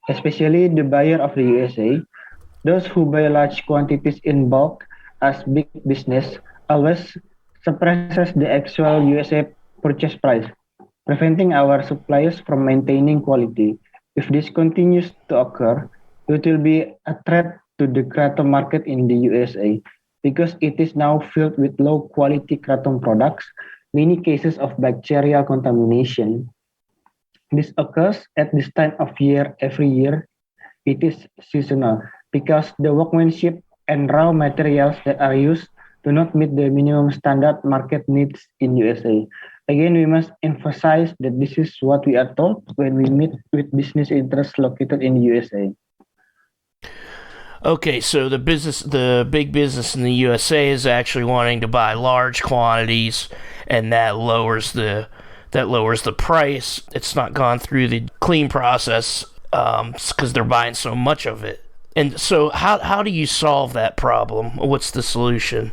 especially the buyer of the USA. Those who buy large quantities in bulk as big business always suppresses the actual USA purchase price, preventing our suppliers from maintaining quality. If this continues to occur, it will be a threat to the kratom market in the USA because it is now filled with low quality kratom products, many cases of bacterial contamination. This occurs at this time of year every year. It is seasonal because the workmanship and raw materials that are used do not meet the minimum standard market needs in USA. Again, we must emphasize that this is what we are told when we meet with business interests located in USA. Okay, so the big business in the USA is actually wanting to buy large quantities, and that lowers the price. It's not gone through the clean process because they're buying so much of it. And so, how do you solve that problem? What's the solution?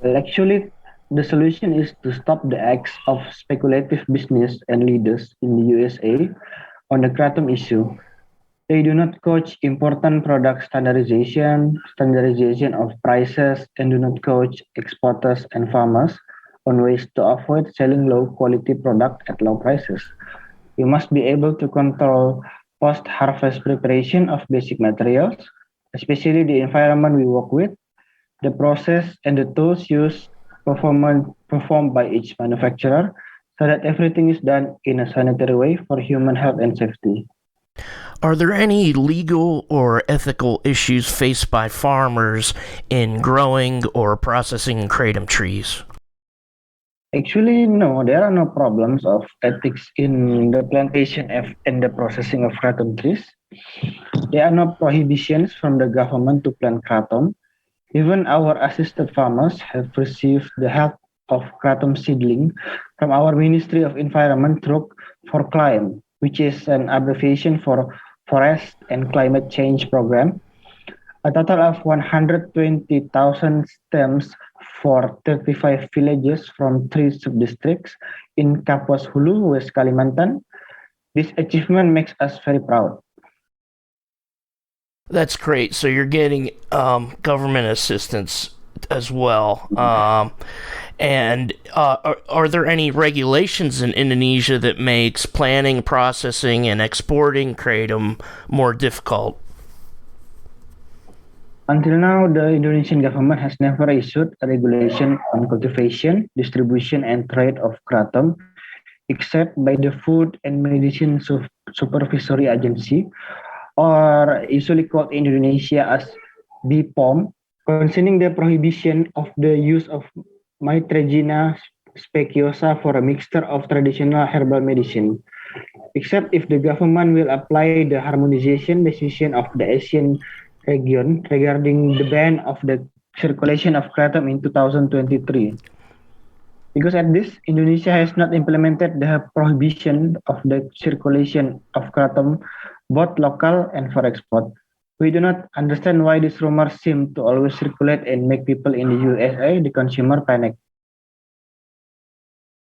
Well, actually, the solution is to stop the acts of speculative business and leaders in the USA on the kratom issue. They do not coach important product standardization of prices, and do not coach exporters and farmers on ways to avoid selling low quality product at low prices. We must be able to control post-harvest preparation of basic materials, especially the environment we work with, the process and the tools used performed by each manufacturer, so that everything is done in a sanitary way for human health and safety. Are there any legal or ethical issues faced by farmers in growing or processing kratom trees? Actually, no, there are no problems of ethics in the plantation and the processing of kratom trees. There are no prohibitions from the government to plant kratom. Even our assisted farmers have received the help of kratom seedling from our Ministry of Environment through FORCLIME, which is an abbreviation for Forest and Climate Change Program. A total of 120,000 stems for 35 villages from three sub-districts in Kapuas Hulu, West Kalimantan. This achievement makes us very proud. That's great. So you're getting government assistance as well. And are there any regulations in Indonesia that makes planning, processing, and exporting kratom more difficult? Until now, the Indonesian government has never issued a regulation on cultivation, distribution, and trade of kratom, except by the Food and Medicine Supervisory Agency, or usually called in Indonesia as BPOM, concerning the prohibition of the use of Mitragyna speciosa for a mixture of traditional herbal medicine, except if the government will apply the harmonization decision of the Asian region regarding the ban of the circulation of kratom in 2023. Because at this, Indonesia has not implemented the prohibition of the circulation of kratom, both local and for export. We do not understand why these rumors seem to always circulate and make people in the USA, the consumer, panic.